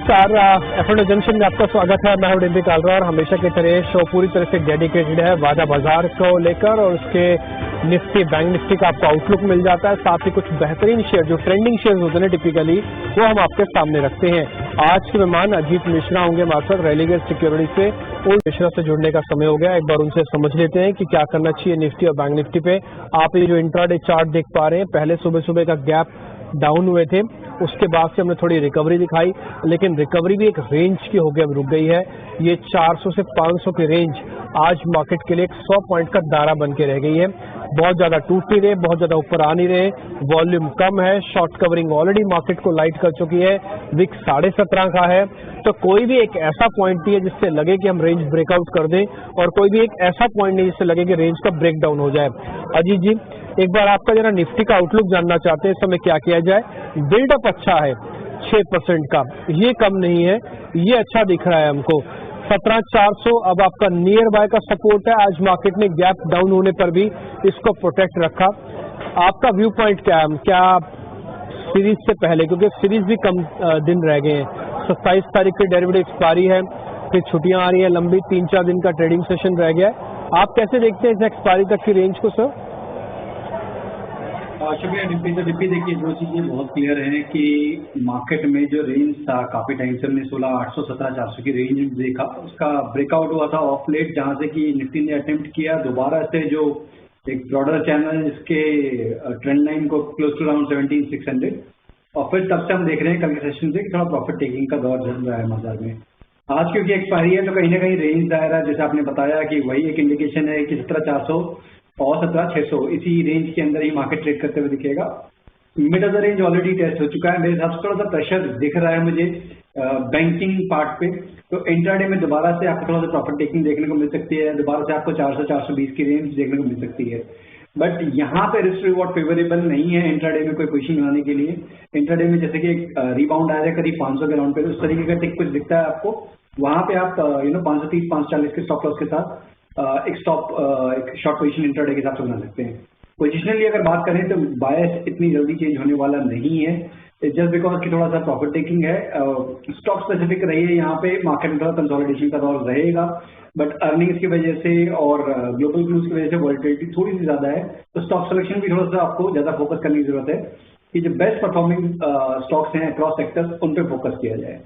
नमस्कार, F&O junction में आपका स्वागत है। मैं हूं डिम्पी कालरा और हमेशा की तरह शो पूरी तरह से डेडिकेटेड है वादा बाजार को लेकर और उसके निफ्टी बैंक निफ्टी का आपको आउटलुक मिल जाता है। साथ ही कुछ बेहतरीन शेयर जो ट्रेंडिंग शेयर होते हैं टिपिकली वो हम आपके सामने रखते हैं। आज के मेहमान अजीत मिश्रा होंगे हमारे साथ रेलीगेट सिक्योरिटी से। उन मिश्रा से जुड़ने का समय हो गया, एक बार उनसे समझ लेते हैं कि क्या करना चाहिए निफ्टी और बैंक निफ्टी पे। आप ये जो इंट्राडे चार्ट देख पा रहे हैं, पहले सुबह सुबह का गैप डाउन हुए थे, उसके बाद से हमने थोड़ी रिकवरी दिखाई, लेकिन रिकवरी भी एक रेंज की होकर अब रुक गई है। ये 400 से 500 की रेंज आज मार्केट के लिए एक 100 पॉइंट का दायरा बन के रह गई है। बहुत ज्यादा टूट नहीं रहे, बहुत ज्यादा ऊपर आ नहीं रहे, वॉल्यूम कम है, शॉर्ट कवरिंग ऑलरेडी मार्केट को लाइट कर चुकी है, विक 17.5 का है। तो कोई भी एक ऐसा पॉइंट नहीं है जिससे लगे कि हम रेंज ब्रेकआउट कर दें और कोई भी एक ऐसा पॉइंट नहीं जिससे लगे कि रेंज का ब्रेक डाउन हो जाए। अजीत जी, एक बार आपका जरा निफ्टी का आउटलुक जानना चाहते हैं, इस समय क्या किया जाए। बिल्डअप अच्छा है 6% का, ये कम नहीं है, ये अच्छा दिख रहा है हमको। 17,400 अब आपका नियर बाय का सपोर्ट है। आज मार्केट ने गैप डाउन होने पर भी इसको प्रोटेक्ट रखा। आपका व्यू पॉइंट क्या है? क्या सीरीज से पहले, क्योंकि सीरीज भी कम दिन रह गए हैं, 27 तारीख की डेरिवेटिव एक्सपायरी है, फिर छुट्टियां आ रही है लंबी, 3-4 दिन का ट्रेडिंग सेशन रह गया है। आप कैसे देखते हैं इस एक्सपायरी तक की रेंज को सर? शुक्रिया डिप्टी। देखिए, दो चीजें बहुत क्लियर हैं कि मार्केट में जो रेंज था काफी टाइम से हमने 16,800 17,400 की रेंज देखा, उसका ब्रेकआउट हुआ था ऑफ लेट, जहां से कि निफ्टी ने अटेम्प्ट किया दोबारा से जो एक ब्रॉडर चैनल जिसके ट्रेंड लाइन को क्लोज टू अराउंड 17,600 और फिर तब से हम देख रहे हैं कल के सेशन से कि थोड़ा प्रॉफिट टेकिंग का दौर चल रहा है बाजार में। आज क्योंकि एक्सपायरी है तो कहीं ना कहीं रेंज दायरा जैसे आपने बताया कि वही एक इंडिकेशन है कि 17,400 और 17,600 इसी रेंज के अंदर ही मार्केट ट्रेड करते हुए दिखेगा। Mid of the range already test हो चुका है, मेरे हिसाब से थोड़ा सा प्रेशर दिख रहा है मुझे बैंकिंग पार्ट पे। तो इंट्राडे में दोबारा से आपको थोड़ा सा प्रॉफिट टेकिंग देखने को मिल सकती है, दोबारा से आपको 400-420 की रेंज देखने को मिल सकती है। बट यहाँ पे रिस्क रिवॉर्ड फेवरेबल नहीं है इंट्राडे में कोई पोजीशन बनाने के लिए। इंट्राडे में जैसे कि एक रिबाउंड आया है करीब 500 के राउंड पे, उस तरीके का टिक कुछ दिखता है आपको, वहां पे आप 530-540 के स्टॉप लॉस के साथ एक शॉर्ट पोजीशन इंट्राडे के हिसाब से बना सकते हैं। पोजिशनली अगर बात करें तो बायस इतनी जल्दी चेंज होने वाला नहीं है, जस्ट बिकॉज की थोड़ा सा प्रॉफिट टेकिंग है। स्टॉक स्पेसिफिक रही है, यहाँ पे मार्केट में थोड़ा कंसोलिडेशन का दौर रहेगा, बट अर्निंग्स की वजह से और ग्लोबल न्यूज की वजह से वॉलेटिलिटी थोड़ी सी ज्यादा है, तो स्टॉक सिलेक्शन भी थोड़ा सा आपको ज्यादा फोकस करने की जरूरत है कि जो बेस्ट परफॉर्मिंग स्टॉक्स हैं अक्रॉस सेक्टर्स उन पे फोकस किया जाए।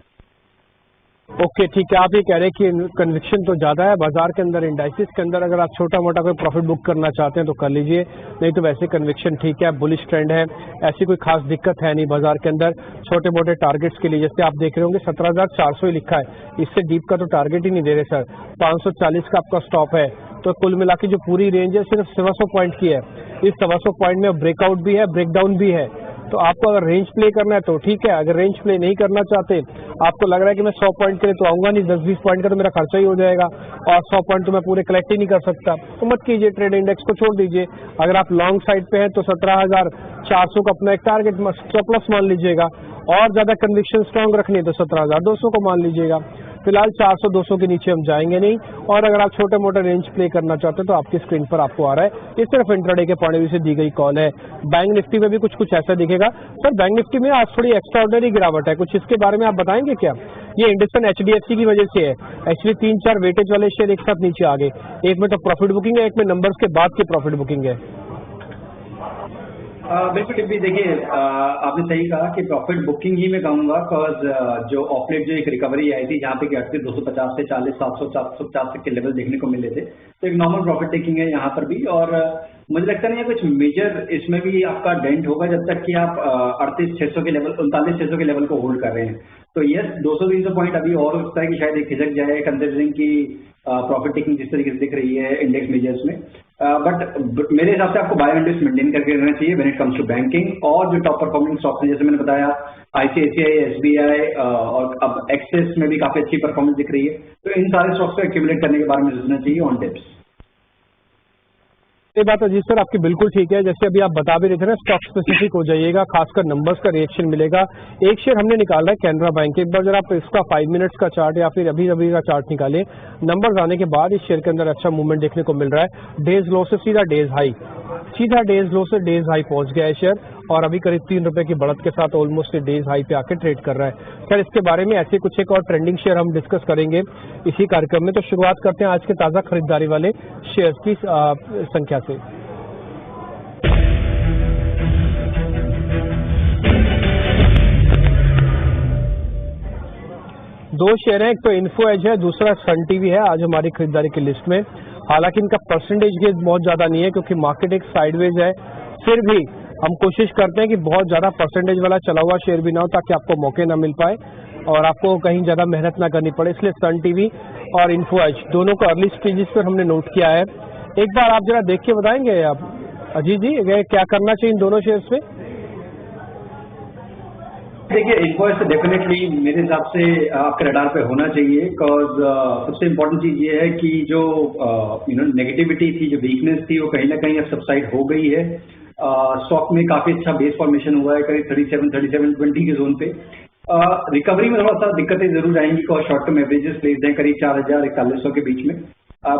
ओके, ठीक है। आप ये कह रहे हैं कि कन्विक्शन तो ज्यादा है बाजार के अंदर, इंडाइसिस के अंदर अगर आप छोटा मोटा कोई प्रॉफिट बुक करना चाहते हैं तो कर लीजिए, नहीं तो वैसे कन्विक्शन ठीक है, बुलिश ट्रेंड है, ऐसी कोई खास दिक्कत है नहीं बाजार के अंदर। छोटे मोटे टारगेट्स के लिए जैसे आप देख रहे होंगे 17,400 ही लिखा है, इससे डीप का तो टारगेट ही नहीं दे रहे सर। 540 का आपका स्टॉप है, तो कुल मिला के जो पूरी रेंज है सिर्फ 1,100 पॉइंट की है। इस 1,100 पॉइंट में ब्रेकआउट भी है, ब्रेकडाउन भी है। तो आपको अगर रेंज प्ले करना है तो ठीक है, अगर रेंज प्ले नहीं करना चाहते, आपको लग रहा है कि मैं 100 पॉइंट के लिए तो आऊंगा नहीं, 10-20 पॉइंट का तो मेरा खर्चा ही हो जाएगा और 100 पॉइंट तो मैं पूरे कलेक्ट ही नहीं कर सकता, तो मत कीजिए, ट्रेड इंडेक्स को छोड़ दीजिए। अगर आप लॉन्ग साइड पे हैं तो 17,400 का अपना एक टारगेट स्टॉप लॉस मान लीजिएगा, और ज्यादा कन्विक्शन स्ट्रांग रखनी है तो 17,200 को मान लीजिएगा। फिलहाल 400-200 के नीचे हम जाएंगे नहीं, और अगर आप छोटे मोटे रेंज प्ले करना चाहते हैं तो आपकी स्क्रीन पर आपको आ रहा है, ये सिर्फ इंट्राडे के पॉइंट ऑफ व्यू से दी गई कॉल है। बैंक निफ्टी में भी कुछ ऐसा दिखेगा सर। बैंक निफ्टी में आज थोड़ी एक्स्ट्राऑर्डिनरी गिरावट है, कुछ इसके बारे में आप बताएंगे क्या? ये इंडसन HDFC की वजह से है, एक्चुअली 3-4 वेटेज वाले शेयर एक साथ नीचे आ गए, एक में तो प्रॉफिट बुकिंग है, एक में नंबर्स के बाद की प्रॉफिट बुकिंग है। बिल्कुल भी देखिए, आपने सही कहा कि प्रॉफिट बुकिंग ही मैं कहूँगा, बिकॉज जो ऑफलेट जो एक रिकवरी आई थी जहाँ पे कि 250 से 40, 700, 750 तक के लेवल देखने को मिले थे, तो एक नॉर्मल प्रॉफिट टेकिंग है यहाँ पर भी। और मुझे लगता नहीं है कुछ मेजर इसमें भी आपका डेंट होगा जब तक कि आप 38,600 के लेवल, 39,600 के लेवल को होल्ड कर रहे हैं। तो यस, 200-300 पॉइंट अभी और हो सकता है कि शायद एक खिसक जाए, कंसिडरिंग की प्रॉफिट टेकिंग जिस तरीके से दिख रही है इंडेक्स मेजर्स में। बट मेरे हिसाब से आपको बाय एंड डिप्स मेंटेन करके रहना चाहिए when it comes to banking. और जो टॉप परफॉर्मिंग स्टॉक्स हैं, जैसे मैंने बताया ICICI, SBI और अब एक्सिस में भी काफी अच्छी परफॉर्मेंस दिख रही है, तो इन सारे स्टॉक्स को एक्यूमुलेट करने के बारे में सोचना चाहिए ऑन डिप्स। ये बात अजीत सर आपकी बिल्कुल ठीक है, जैसे अभी आप बता भी रहे थे ना, स्टॉक स्पेसिफिक हो जाइएगा, खासकर नंबर्स का रिएक्शन मिलेगा। एक शेयर हमने निकाला है कैनरा बैंक, एक बार जरा आप इसका 5 मिनट्स का चार्ट या फिर अभी का चार्ट निकालें, नंबर्स आने के बाद इस शेयर के अंदर अच्छा मूवमेंट देखने को मिल रहा है। डेज लो से सीधा डेज हाई, सीधा डेज लो से डेज हाई पहुंच गया है शेयर, और अभी करीब 3 रुपए की बढ़त के साथ ऑलमोस्ट डेज हाई पे आके ट्रेड कर रहा है। सर, इसके बारे में ऐसे कुछ एक और ट्रेंडिंग शेयर हम डिस्कस करेंगे इसी कार्यक्रम में। तो शुरुआत करते हैं आज के ताज़ा खरीदारी वाले शेयर्स की संख्या से। दो शेयर हैं, एक तो इन्फो एज है, दूसरा सन टीवी है आज हमारी खरीदारी की लिस्ट में। हालांकि इनका परसेंटेज गेन बहुत ज़्यादा नहीं है क्योंकि मार्केट एक साइडवेज है, फिर भी हम कोशिश करते हैं कि बहुत ज़्यादा परसेंटेज वाला चला हुआ शेयर भी ना हो ताकि आपको मौके ना मिल पाए और आपको कहीं ज़्यादा मेहनत ना करनी पड़े। इसलिए सन टीवी और इन्फो एज दोनों को अर्ली स्टेजेस पर हमने नोट किया है। एक बार आप जरा देख के बताएंगे आप अजीत जी क्या करना चाहिए इन दोनों शेयर्स पे? देखिए, इन्फोएज डेफिनेटली मेरे हिसाब से आपके रडार पे होना चाहिए, बिकॉज सबसे इम्पोर्टेंट चीज ये है कि जो नेगेटिविटी थी, जो वीकनेस थी, वो कहीं ना कहीं अब सबसाइड हो गई है। स्टॉक में काफी अच्छा बेस फॉर्मेशन हुआ है करीब 37-20 के जोन पे। रिकवरी में थोड़ा सा दिक्कतें जरूर आएंगी, शॉर्ट टर्म एवरेजेस प्लेस हैं करीब 4000-4100 के बीच में।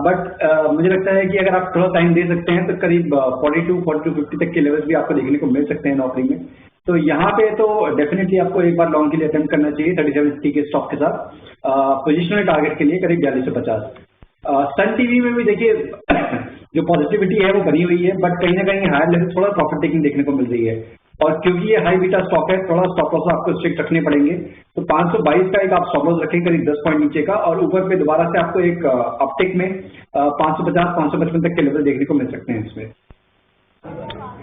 बट मुझे लगता है कि अगर आप थोड़ा टाइम दे सकते हैं तो करीब 42-50 तक के लेवल्स भी आपको देखने को मिल सकते हैं नौकरी में। तो यहाँ पे तो डेफिनेटली आपको एक बार लॉन्ग के लिए अटेम्प्ट करना चाहिए 3750 के स्टॉक के साथ, पोजिशनल टारगेट के लिए करीब 4250। सन टीवी में भी देखिए जो पॉजिटिविटी है वो बनी हुई है, बट कहीं ना कहीं हायर लेवल थोड़ा प्रॉफिट टेकिंग देखने को मिल रही है। और क्योंकि ये हाई बीटा स्टॉक है, थोड़ा स्टॉप लॉस आपको स्ट्रिक्ट रखने पड़ेंगे। तो 522 का एक आप स्टॉप लॉस रखें करीब 10 पॉइंट नीचे का, और ऊपर पे दोबारा से आपको एक अपटिक में 550-555 तक के लेवल देखने को मिल सकते हैं इसमें।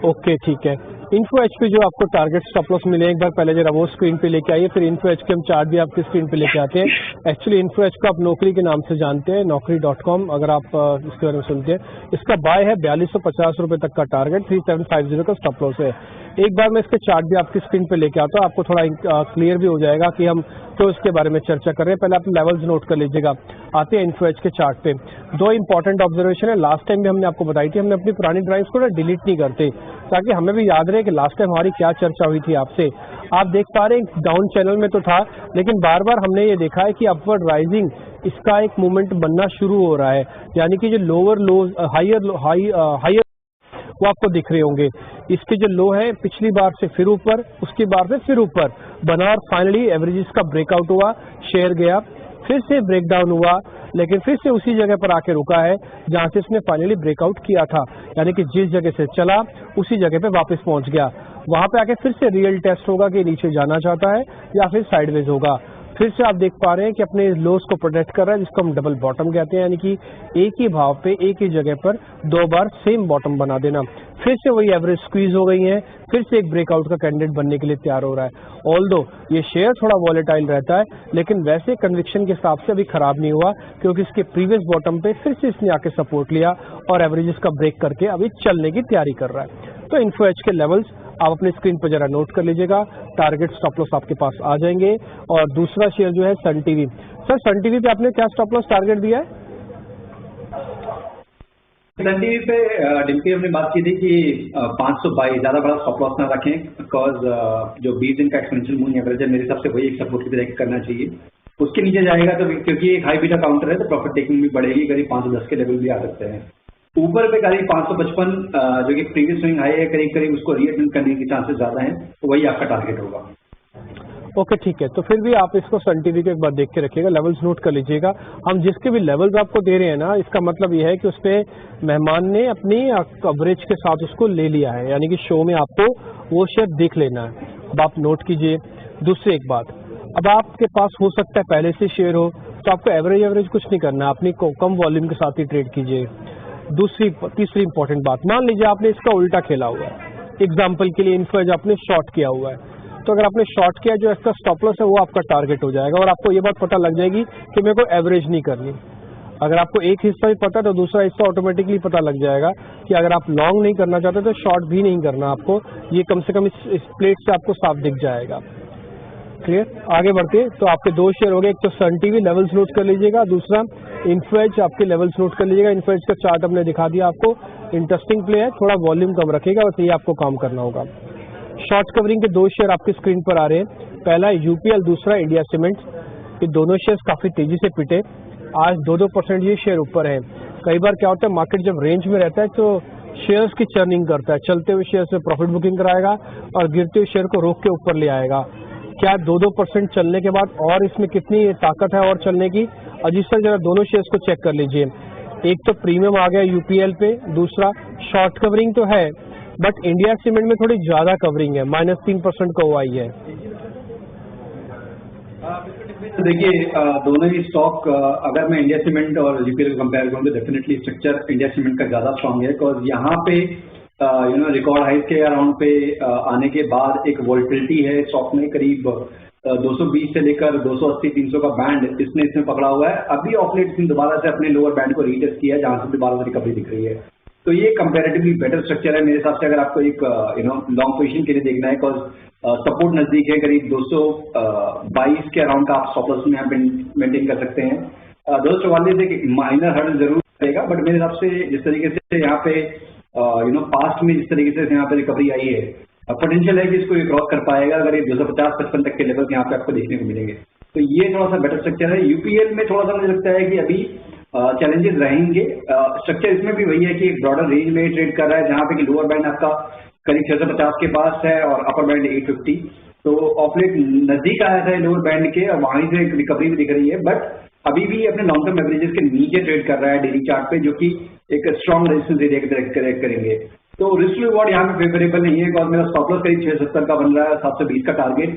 ओके, ठीक है। इन्फो एच पे जो आपको टारगेट स्टॉप लॉस मिले, एक बार पहले जरा वो स्क्रीन पे लेके आइए, फिर इन्फो एच के हम चार्ट भी आपकी स्क्रीन पे लेके आते हैं। एक्चुअली इन्फो एच को आप नौकरी के नाम से जानते हैं, naukri.com, अगर आप इसके बारे में सुनते हैं। इसका बाय है 4250 रुपए तक का टारगेट, 3750 का स्टॉप लॉस है। एक बार मैं इसके चार्ट भी आपकी स्क्रीन पे लेके आता हूँ, आपको थोड़ा क्लियर भी हो जाएगा कि हम तो इसके बारे में चर्चा कर रहे हैं। पहले आप लेवल्स नोट कर लीजिएगा। आते हैं इन्फो एच के चार्ट पे। दो इंपॉर्टेंट ऑब्जर्वेशन है, लास्ट टाइम भी हमने आपको बताई थी, हमने अपनी पुरानी ड्राइव्स को डिलीट नहीं करते ताकि हमें भी याद रहे कि लास्ट टाइम हमारी क्या चर्चा हुई थी आपसे। आप देख पा रहे हैं डाउन चैनल में तो था, लेकिन बार बार हमने ये देखा है कि अपवर्ड राइजिंग इसका एक मूवमेंट बनना शुरू हो रहा है, यानी कि जो लोअर लो हायर वो आपको दिख रहे होंगे। इसके जो लो है पिछली बार से फिर ऊपर, उसकी बार से फिर ऊपर बना और फाइनली एवरेजेस का ब्रेकआउट हुआ, शेयर गया, फिर से ब्रेकडाउन हुआ, लेकिन फिर से उसी जगह पर आके रुका है जहां से इसने फाइनली ब्रेकआउट किया था। यानी कि जिस जगह से चला उसी जगह पे वापस पहुंच गया। वहां पे आके फिर से रियल टेस्ट होगा कि नीचे जाना चाहता है या फिर साइडवेज होगा। फिर से आप देख पा रहे हैं कि अपने लोस को प्रोटेक्ट कर रहा है, जिसको हम डबल बॉटम कहते हैं, यानी कि एक ही भाव पे एक ही जगह पर दो बार सेम बॉटम बना देना। फिर से वही एवरेज स्क्वीज हो गई है, फिर से एक ब्रेकआउट का कैंडिडेट बनने के लिए तैयार हो रहा है। ऑल्दो ये शेयर थोड़ा वॉलेटाइल रहता है, लेकिन वैसे कन्विक्शन के हिसाब से अभी खराब नहीं हुआ क्योंकि इसके प्रीवियस बॉटम पे फिर से इसने आके सपोर्ट लिया और एवरेजेस का ब्रेक करके अभी चलने की तैयारी कर रहा है। तो इन्फो एच के लेवल्स आप अपने स्क्रीन पर जरा नोट कर लीजिएगा, टारगेट स्टॉप लॉस आपके पास आ जाएंगे। और दूसरा शेयर जो है Sun TV. Sir, Sun TV पे आपने क्या स्टॉप लॉस टारगेट दिया है? सन टीवी पे डिम्पी हमने बात की थी कि 522 ज्यादा बड़ा स्टॉप लॉस ना रखें, बिकॉज जो 20 दिन का एक्सपेंशन मूविंग एवरेज है मेरे हिसाब से वही एक सपोर्ट की तरह करना चाहिए। उसके नीचे जाएगा तो क्योंकि एक हाई बीटा काउंटर है तो प्रॉफिट टेकिंग भी बढ़ेगी, करीब 510 के लेवल भी आ सकते हैं। ऊपर पे करीब 555 जो कि प्रीवियस स्विंग हाई है, करीब करीब उसको रीअटेम्प्ट करने के चांसेस ज्यादा हैं, तो वही आपका टारगेट होगा। ओके, ठीक है। तो फिर भी आप इसको सन टीवी को एक बार देख के रखिएगा, लेवल्स नोट कर लीजिएगा। हम जिसके भी लेवल्स आपको दे रहे हैं ना, इसका मतलब यह है कि उस पे मेहमान ने अपनी कवरेज के साथ उसको ले लिया है, यानी कि शो में आपको वो शेयर देख लेना है। अब आप नोट कीजिए। दूसरी एक बात, अब आपके पास हो सकता है पहले से शेयर हो तो आपको एवरेज कुछ नहीं करना, अपनी कम वॉल्यूम के साथ ही ट्रेड कीजिए। तीसरी इंपॉर्टेंट बात, मान लीजिए आपने इसका उल्टा खेला हुआ है, एग्जाम्पल के लिए इन्फो एज आपने शॉर्ट किया हुआ है, तो अगर आपने शॉर्ट किया जो इसका स्टॉप लॉस है वो आपका टारगेट हो जाएगा और आपको ये बात पता लग जाएगी कि मेरे को एवरेज नहीं करनी। अगर आपको एक हिस्सा भी पता है तो दूसरा हिस्सा ऑटोमेटिकली पता लग जाएगा कि अगर आप लॉन्ग नहीं करना चाहते तो शॉर्ट भी नहीं करना आपको, ये कम से कम इस प्लेट से आपको साफ दिख जाएगा। क्लियर? आगे बढ़ते हैं। तो आपके दो शेयर हो गए, एक तो सन टीवी लेवल्स नोट कर लीजिएगा, दूसरा इन्फो एज आपके लेवल्स नोट कर लीजिएगा। इन्फो एज का चार्ट हमने दिखा दिया आपको, इंटरेस्टिंग प्ले है, थोड़ा वॉल्यूम कम रखेगा, बस ये आपको काम करना होगा। शॉर्ट कवरिंग के दो शेयर आपकी स्क्रीन पर आ रहे हैं, पहला यूपीएल, दूसरा इंडिया सीमेंट्स। ये दोनों शेयर्स काफी तेजी से पिटे, आज 2-2% ये शेयर ऊपर है। कई बार क्या होता है मार्केट जब रेंज में रहता है तो शेयर्स की चर्निंग करता है, चलते हुए शेयर से प्रॉफिट बुकिंग कराएगा और गिरते हुए शेयर को रोक के ऊपर ले आएगा। क्या 2-2% चलने के बाद और इसमें कितनी ताकत है और चलने की? अजीत सर जरा दोनों शेयर्स को चेक कर लीजिए। एक तो प्रीमियम आ गया यूपीएल पे, दूसरा शॉर्ट कवरिंग तो है बट इंडिया सीमेंट में थोड़ी ज्यादा कवरिंग है, -3% का OI है। देखिए दोनों ही स्टॉक अगर मैं इंडिया सीमेंट और यूपीएल को कंपेयर करूँ तो डेफिनेटली स्ट्रक्चर इंडिया सीमेंट का ज्यादा स्ट्रांग है, बिकॉज यहाँ पे रिकॉर्ड हाइस के अराउंड पे आने के बाद एक वोलेटिलिटी है स्टॉक में, करीब 220 से लेकर 280-300 का बैंड इसमें पकड़ा हुआ है। अभी ऑफलेट इसने दोबारा से अपने लोअर बैंड को रीटेस्ट किया है जहां से दोबारा से रिकवरी दिख रही है, तो ये कंपैरेटिवली बेटर स्ट्रक्चर है मेरे हिसाब से। अगर आपको एक लॉन्ग पोजीशन के लिए देखना है, बिकॉज सपोर्ट नजदीक है, करीब 222 के अराउंड का आप स्टॉप लॉस में मेंटेन कर सकते हैं। 244 एक माइनर हर्डल जरूर रहेगा, बट मेरे हिसाब से जिस तरीके से यहाँ पे पास्ट में जिस तरीके से यहाँ पे रिकवरी आई है, पोटेंशियल है कि इसको ये क्रॉस कर पाएगा। अगर ये 250-55 तक के लेवल यहाँ पे आपको देखने को मिलेंगे, तो ये थोड़ा सा बेटर स्ट्रक्चर है। यूपीएल में थोड़ा सा मुझे लगता है कि अभी चैलेंजेस रहेंगे। स्ट्रक्चर इसमें भी वही है कि एक ब्रॉडर रेंज में ट्रेड कर रहा है, जहां पे कि लोअर बैंड आपका करीब 650 के पास है और अपर बैंड 850, तो ऑफलेट नजदीक आया था लोअर बैंड के और वहीं से एक रिकवरी भी दिख रही है, बट अभी भी अपने लॉन्ग टर्म एवरेजेस के नीचे ट्रेड कर रहा है डेली चार्ट पे, जो कि एक स्ट्रॉन्ग रेजिस्टेंस एरिया करेंगे। तो रिस्क रिवॉर्ड यहाँ पे फेवरेबल नहीं है, और मेरा स्टॉप लॉस करीब 670 का बन रहा है, 720 का टारगेट,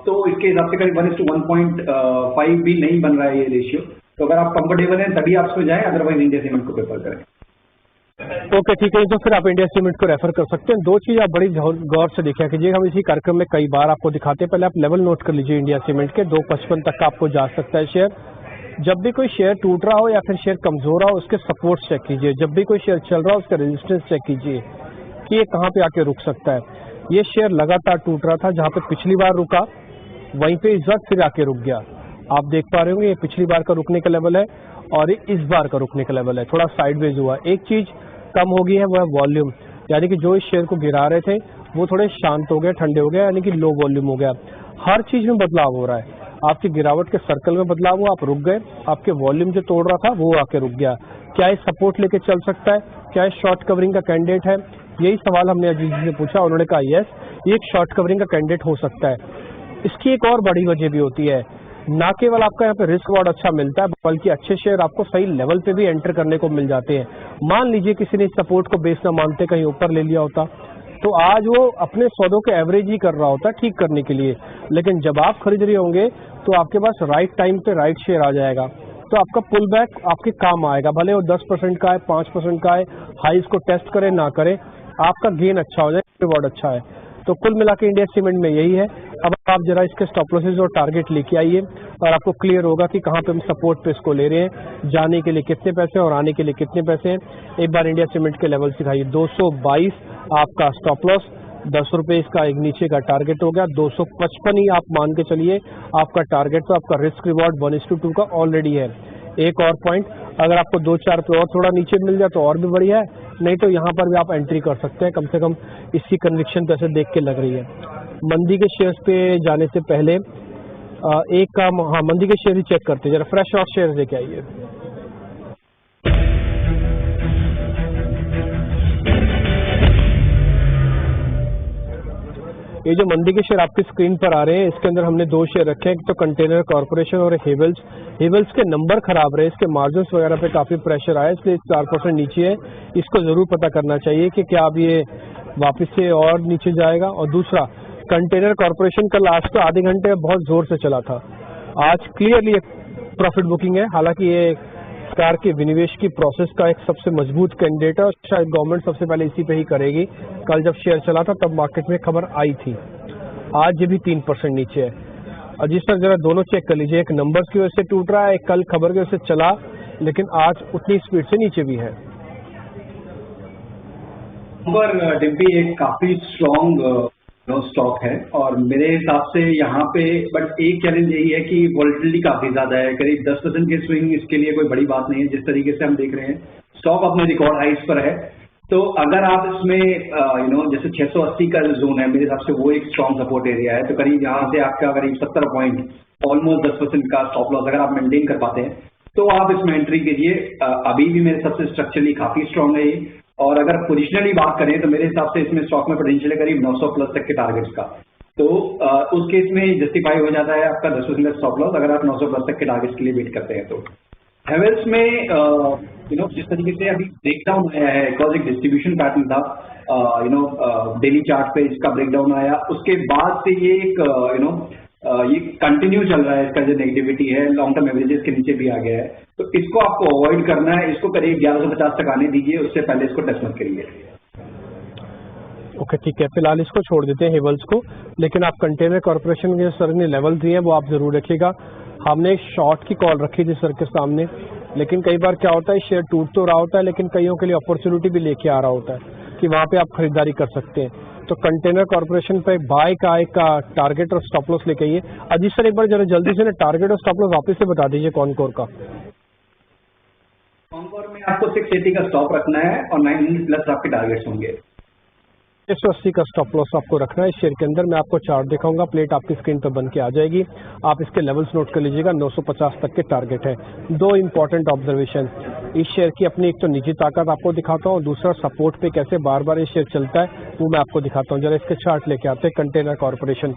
तो इसके हिसाब से करीब 1:1.5 भी नहीं बन रहा है ये रेशियो। तो अगर आप कंफर्टेबल हैं तभी आप उसमें जाएं, अदरवाइज इंडिया सीमेंट को प्रेफर करें। ओके ठीक है, तो फिर आप इंडिया सीमेंट को रेफर कर सकते हैं। दो चीज आप बड़ी गौर से देखा कीजिए, हम इसी कार्यक्रम में कई बार आपको दिखाते हैं। पहले आप लेवल नोट कर लीजिए इंडिया सीमेंट के, 255 तक का आपको जा सकता है शेयर। जब भी कोई शेयर टूट रहा हो या फिर शेयर कमजोर हो, उसके सपोर्ट चेक कीजिए। जब भी कोई शेयर चल रहा हो, उसका रेजिस्टेंस चेक कीजिए कि ये कहाँ पे आके रुक सकता है। ये शेयर लगातार टूट रहा था, जहां पे पिछली बार रुका वहीं पे इस वक्त फिर आके रुक गया। आप देख पा रहे होंगे ये पिछली बार का रुकने का लेवल है और ये इस बार का रुकने का लेवल है, थोड़ा साइडवेज हुआ। एक चीज कम हो गई है वो है वॉल्यूम, यानी कि जो इस शेयर को गिरा रहे थे वो थोड़े शांत हो गए, ठंडे हो गए, यानी कि लो वॉल्यूम हो गया। हर चीज में बदलाव हो रहा है। आपकी गिरावट के सर्कल में बदलाव हुआ, आप रुक गए, आपके वॉल्यूम जो तोड़ रहा था वो आके रुक गया। क्या ये सपोर्ट लेके चल सकता है? क्या ये शॉर्ट कवरिंग का कैंडिडेट है? यही सवाल हमने अजीत जी से पूछा, उन्होंने कहा यस, ये एक शॉर्ट कवरिंग का कैंडिडेट हो सकता है। इसकी एक और बड़ी वजह भी होती है, ना केवल आपका यहाँ पे रिस्क रिवॉर्ड अच्छा मिलता है, बल्कि अच्छे शेयर आपको सही लेवल पे भी एंटर करने को मिल जाते हैं। मान लीजिए किसी ने सपोर्ट को बेस न मानते कहीं ऊपर ले लिया होता, तो आज वो अपने सौदों के एवरेज ही कर रहा होता ठीक करने के लिए, लेकिन जब आप खरीद रहे होंगे तो आपके पास राइट टाइम पे राइट शेयर आ जाएगा, तो आपका पुल बैक आपके काम आएगा। भले वो 10% का है, 5% का है, हाइज को टेस्ट करे ना करे, आपका गेन अच्छा हो जाए, रिवॉर्ड अच्छा है। तो कुल मिला के इंडिया सीमेंट में यही है। अब आप जरा इसके स्टॉप लॉसेस और टारगेट लेके आइए और आपको क्लियर होगा कि कहाँ पे हम सपोर्ट पे इसको ले रहे हैं, जाने के लिए कितने पैसे और आने के लिए कितने पैसे हैं। एक बार इंडिया सीमेंट के लेवल सिखाइए। 222 आपका स्टॉप लॉस, 10 रुपये इसका एक नीचे का टारगेट हो गया, 255 ही आप मान के चलिए आपका टारगेट। तो आपका रिस्क रिवॉर्ड 1:2 का ऑलरेडी है। एक और पॉइंट, अगर आपको 2-4 पे और थोड़ा नीचे मिल जाए तो और भी बढ़िया है, नहीं तो यहाँ पर भी आप एंट्री कर सकते हैं। कम से कम इसकी कन्विक्शन कैसे देख के लग रही है। मंदी के शेयर्स पे जाने से पहले एक काम, हाँ मंदी के शेयर ही चेक करते हैं, जरा फ्रेश और शेयर लेके आइए। ये जो मंदी के शेयर आपकी स्क्रीन पर आ रहे हैं, इसके अंदर हमने 2 शेयर रखे हैं, एक तो कंटेनर कॉर्पोरेशन और एक हेवल्स। हेवल्स के नंबर खराब रहे, इसके मार्जिन वगैरह पे काफी प्रेशर आया, इसलिए 4% नीचे है। इसको जरूर पता करना चाहिए कि क्या अब ये वापस से और नीचे जाएगा। और दूसरा, कंटेनर कॉर्पोरेशन का लास्ट आधे घंटे बहुत जोर से चला था, आज क्लियरली एक प्रॉफिट बुकिंग है। हालांकि ये सरकार के विनिवेश की प्रोसेस का एक सबसे मजबूत कैंडिडेट है और शायद गवर्नमेंट सबसे पहले इसी पे ही करेगी। कल जब शेयर चला था तब मार्केट में खबर आई थी, आज ये भी 3% नीचे है। अजीत सर जरा दोनों चेक कर लीजिए, एक नंबर्स की वजह से टूट रहा है, एक कल खबर की वजह से चला लेकिन आज उतनी स्पीड से नीचे भी है। डिम्पी एक काफी स्ट्रॉन्ग स्टॉक है और मेरे हिसाब से यहाँ पे, बट एक चैलेंज यही है कि वोलेटिलिटी काफी ज्यादा है, करीब 10% की स्विंग इसके लिए कोई बड़ी बात नहीं है। जिस तरीके से हम देख रहे हैं स्टॉक अपने रिकॉर्ड हाइस पर है, तो अगर आप इसमें जैसे 680 का जोन है, मेरे हिसाब से वो एक स्ट्रॉन्ग सपोर्ट एरिया है। तो करीब यहाँ से आपका करीब 70 पॉइंट, ऑलमोस्ट 10% का स्टॉप लॉस अगर आप मेंटेन कर पाते हैं तो आप इसमें एंट्री कीजिए। अभी भी मेरे सबसे स्ट्रक्चरली काफी स्ट्रॉन्ग है ये, और अगर पोजिशनली बात करें तो मेरे हिसाब से इसमें स्टॉक में पोटेंशियल है करीब 900 प्लस तक के टारगेट्स का। तो उस केस में जस्टिफाई हो जाता है आपका 10% का स्टॉप लॉस अगर आप 900 प्लस तक के टारगेट्स के लिए वेट करते हैं। तो हैवेल्स में जिस तरीके से अभी ब्रेकडाउन आया है, बिकॉज एक डिस्ट्रीब्यूशन पैटर्न था, डेली चार्ट पे इसका ब्रेकडाउन आया, उसके बाद से ये एक ये कंटिन्यू चल रहा है, इसका जो नेगेटिविटी है लॉन्ग टर्म एवरेजेस के नीचे भी आ गया है। तो इसको आपको अवॉइड करना है, इसको करीब 1150 तक आने दीजिए, उससे पहले इसको टच मत करिए। ओके ठीक है, फिलहाल इसको छोड़ देते हैं हेवल्स को, लेकिन आप कंटेनर कॉर्पोरेशन के सर ने लेवल दिए हैं वो आप जरूर रखिएगा। हमने शॉर्ट की कॉल रखी थी सर के सामने, लेकिन कई बार क्या होता है शेयर टूट तो रहा होता है, लेकिन कईयों के लिए अपॉर्चुनिटी भी लेके आ रहा होता है कि वहां पे आप खरीदारी कर सकते हैं। तो कंटेनर कॉर्पोरेशन पे बाय का टारगेट और स्टॉप लॉस लेके आइए। अजीत सर एक बार जरा जल्दी से ना टारगेट और स्टॉप लॉस वापस से बता दीजिए कॉनकोर का। कॉनकोर में आपको 680 का स्टॉप रखना है और 900 प्लस आपके टारगेट्स होंगे। 680 का स्टॉप लॉस आपको रखना है इस शेयर के अंदर। मैं आपको चार्ट दिखाऊंगा, प्लेट आपकी स्क्रीन पर बन के आ जाएगी, आप इसके लेवल्स नोट कर लीजिएगा। 950 तक के टारगेट है। दो इंपॉर्टेंट ऑब्जर्वेशन, इस शेयर की अपनी एक तो निजी ताकत आपको दिखाता हूँ, दूसरा सपोर्ट पे कैसे बार बार ये शेयर चलता है वो मैं आपको दिखाता हूँ। जरा इसके चार्ट लेके आते हैं। कंटेनर कॉर्पोरेशन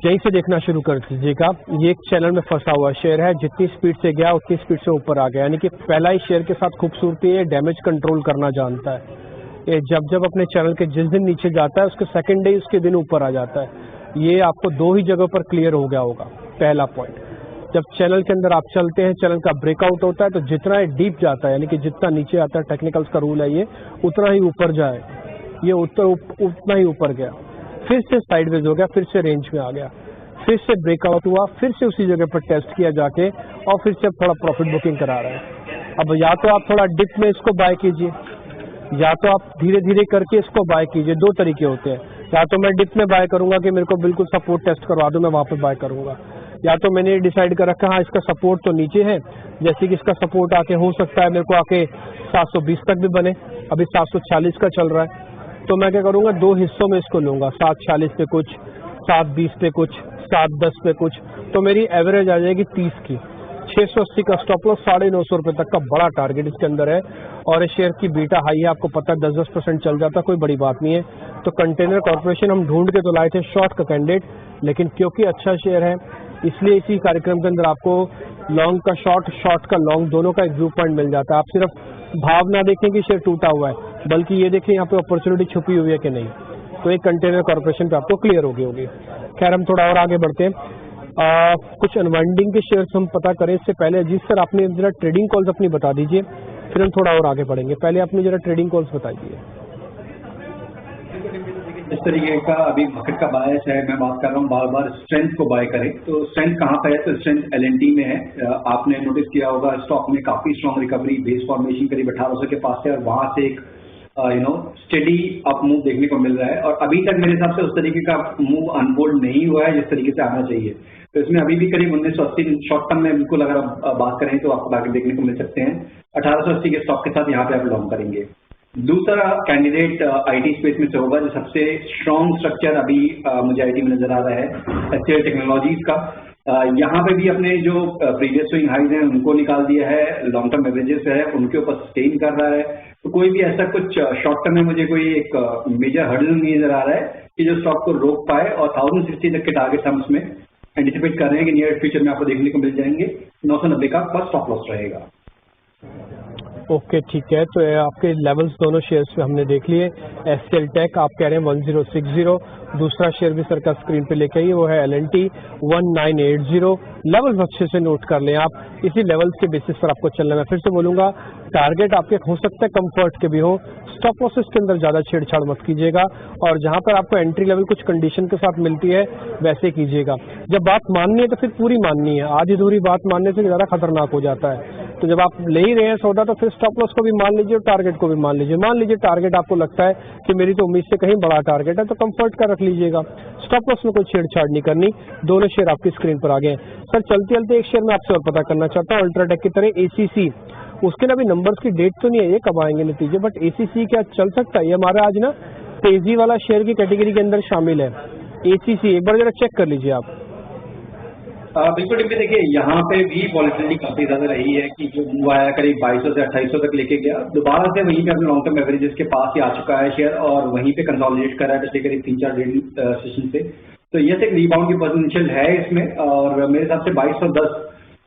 यहीं से देखना शुरू कर दीजिएगा। ये एक चैनल में फंसा हुआ शेयर है, जितनी स्पीड से गया उतनी स्पीड से ऊपर आ गया, यानी कि पहला ही शेयर के साथ खूबसूरती है, डैमेज कंट्रोल करना जानता है। ये जब अपने चैनल के जिस दिन नीचे जाता है उसके सेकंड डे उसके दिन ऊपर आ जाता है। ये आपको दो ही जगह पर क्लियर हो गया होगा। पहला पॉइंट, जब चैनल के अंदर आप चलते हैं, चैनल का ब्रेकआउट होता है तो जितना ये डीप जाता है, यानी कि जितना नीचे आता है, टेक्निकल्स का रूल है ये, उतना ही ऊपर जाए, ये उतना ही ऊपर गया, फिर से साइडवेज हो गया, फिर से रेंज में आ गया, फिर से ब्रेकआउट हुआ, फिर से उसी जगह पर टेस्ट किया जाके, और फिर से थोड़ा प्रॉफिट बुकिंग करा रहा है। अब या तो आप थोड़ा डिप में इसको बाय कीजिए, या तो आप धीरे धीरे करके इसको बाय कीजिए। दो तरीके होते हैं, या तो मैं डिप में बाय करूंगा कि मेरे को बिल्कुल सपोर्ट टेस्ट करवा दूं, मैं वहां पे बाय करूंगा, या तो मैंने डिसाइड कर रखा हाँ इसका सपोर्ट तो नीचे है, जैसे कि इसका सपोर्ट आके हो सकता है मेरे को आके 720 तक भी बने, अभी 740 का चल रहा है, तो मैं क्या करूंगा, दो हिस्सों में इसको लूंगा, 740 पे कुछ, 720 पे कुछ, 710 पे कुछ, तो मेरी एवरेज आ जाएगी 30 की। 680 का स्टॉप लॉस, 950 रुपए तक का बड़ा टारगेट इसके अंदर है, और इस शेयर की बीटा हाई है, आपको पता है 10% चल जाता, कोई बड़ी बात नहीं है। तो कंटेनर कॉर्पोरेशन हम ढूंढ के तो लाए थे शॉर्ट का कैंडिडेट, लेकिन क्योंकि अच्छा शेयर है इसलिए इसी कार्यक्रम के अंदर आपको लॉन्ग का शॉर्ट, शॉर्ट का लॉन्ग दोनों का एक व्यू पॉइंट मिल जाता है। आप सिर्फ भाव ना देखें कि शेयर टूटा हुआ है, बल्कि ये देखें यहाँ पे अपॉर्चुनिटी छुपी हुई है कि नहीं। तो एक कंटेनर कॉर्पोरेशन पे आपको क्लियर होगी। खैर हम थोड़ा और आगे बढ़ते हैं, कुछ अनवाइंडिंग के शेयर्स हम पता करें। इससे पहले अजीत सर आपने जरा ट्रेडिंग कॉल्स अपनी बता दीजिए, फिर हम थोड़ा और आगे बढ़ेंगे। पहले आपने जरा ट्रेडिंग कॉल्स बताइए। इस तरीके का अभी मार्केट का बायस है, मैं बात कर रहा हूँ बार बार स्ट्रेंथ को बाय करें। तो स्ट्रेंथ कहाँ पे है, तो स्ट्रेंथ एलएनटी में है। आपने नोटिस किया होगा स्टॉक में काफी स्ट्रॉन्ग रिकवरी, बेस फॉर्मेशन करीब 1800 के पास है, और वहां से एक स्टेडी अप मूव देखने को मिल रहा है, और अभी तक मेरे हिसाब से उस तरीके का मूव अनफोल्ड नहीं हुआ है जिस तरीके से आना चाहिए। तो इसमें अभी भी करीब 1980 शॉर्ट टर्म में बिल्कुल अगर आप बात करें तो आपको बाकी देखने को मिल सकते हैं। 1880 के स्टॉक के साथ यहाँ पे आप लॉन्ग करेंगे। दूसरा कैंडिडेट आईटी स्पेस में से होगा, जो सबसे स्ट्रॉन्ग स्ट्रक्चर अभी मुझे आईटी में नजर आ रहा है, एचसीएल टेक्नोलॉजीज का। यहाँ पे भी अपने जो प्रीवियस स्विंग हाइज हैं उनको निकाल दिया है, लॉन्ग टर्म एवरेजेस है उनके ऊपर सस्टेन कर रहा है। तो कोई भी ऐसा कुछ शॉर्ट टर्म में मुझे कोई एक मेजर हर्डल नहीं नजर आ रहा है कि जो स्टॉक को रोक पाए, और 1060 तक के टारगेट हम उसमें एंटिसिपेट कर रहे हैं कि नियर फ्यूचर में आपको देखने को मिल जाएंगे। 990 का फर्स्ट स्टॉप लॉस रहेगा। ओके ठीक है, तो आपके लेवल्स दोनों शेयर्स पे हमने देख लिए। एचसीएल टेक आप कह रहे हैं 1060, दूसरा शेयर भी सरकार स्क्रीन पे लेके आइए, वो है एलएनटी 1980। लेवल्स अच्छे से नोट कर लें आप, इसी लेवल्स के बेसिस पर आपको चलना। मैं फिर से बोलूंगा, टारगेट आपके हो सकते हैं कंफर्ट के भी हो, स्टॉप लॉसेस के अंदर ज्यादा छेड़छाड़ मत कीजिएगा, और जहां पर आपको एंट्री लेवल कुछ कंडीशन के साथ मिलती है वैसे कीजिएगा। जब बात माननी है तो फिर पूरी माननी है, आधी अधूरी बात मानने से ज्यादा खतरनाक हो जाता है। तो जब आप ले ही रहे हैं सौदा, तो फिर स्टॉप लॉस को भी मान लीजिए और टारगेट को भी मान लीजिए। मान लीजिए टारगेट आपको लगता है कि मेरी तो उम्मीद से कहीं बड़ा टारगेट है, तो कंफर्ट का रख लीजिएगा, स्टॉप लॉस में कोई छेड़छाड़ नहीं करनी। दोनों शेयर आपकी स्क्रीन पर आ गए। सर चलते चलते एक शेयर में आपसे और पता करना चाहता हूँ, अल्ट्राटेक की तरह एसीसी, उसके ना अभी नंबर्स की डेट तो नहीं है, ये कब आएंगे नतीजे, बट एसीसी क्या चल सकता है? ये हमारा आज ना तेजी वाला शेयर की कैटेगरी के अंदर शामिल है। एसीसी एक बार जरा चेक कर लीजिए आप। बिल्कुल डिम्पी, देखिए यहाँ पे भी वॉलेटिलिटी काफी ज्यादा रही है कि जो मूव आया करीब 2200 से 2800 तक लेके गया, दोबारा से वहीं पे अपने लॉन्ग टर्म एवरेजेस के पास ही आ चुका है शेयर और वहीं पे कंसोलिडेट कर रहा है पिछले करीब 3-4 सेशन से। तो ये एक रीबाउंड की पोटेंशियल है इसमें और मेरे हिसाब से 2210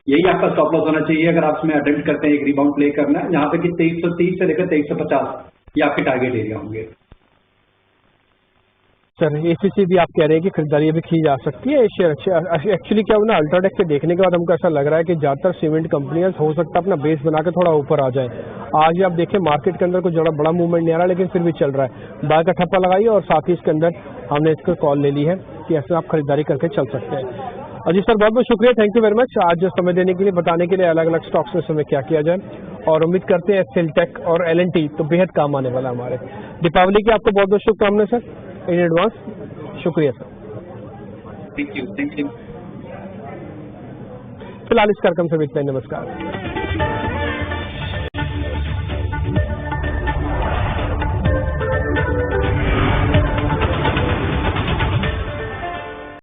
यही आपका स्टॉप लॉस होना चाहिए अगर आप इसमें अटेम्प्ट करते हैं एक रीबाउंड प्ले करना है, जहाँ पे कि 2330 से लेकर 2350 ये आपके टारगेट एरिया होंगे। सर एसीसी भी आप कह रहे हैं कि खरीदारी अभी की जा सकती है शेयर। एक्चुअली क्या हुआ ना, अल्ट्राटेक से देखने के बाद हमको ऐसा लग रहा है कि ज्यादातर सीमेंट कंपनियां हो सकता है अपना बेस बना के थोड़ा ऊपर आ जाए। आज आप देखिए मार्केट के अंदर कुछ बड़ा मूवमेंट नहीं आ रहा, लेकिन फिर भी चल रहा है। बाय का ठप्पा लगाइए और साथ ही इसके अंदर हमने इसको कॉल ले ली है कि ऐसे आप खरीदारी करके चल सकते हैं। अजी सर बहुत बहुत शुक्रिया, थैंक यू वेरी मच आज समय देने के लिए, बताने के लिए अलग अलग स्टॉक्स में समय क्या किया जाए, और उम्मीद करते हैं सिलटेक और LNT तो बेहद काम आने वाला हमारे। दीपावली की आपको बहुत बहुत शुभकामनाएं सर इन एडवांस। शुक्रिया सर, थैंक यू। फिलहाल इस कार्यक्रम से इतना ही, नमस्कार।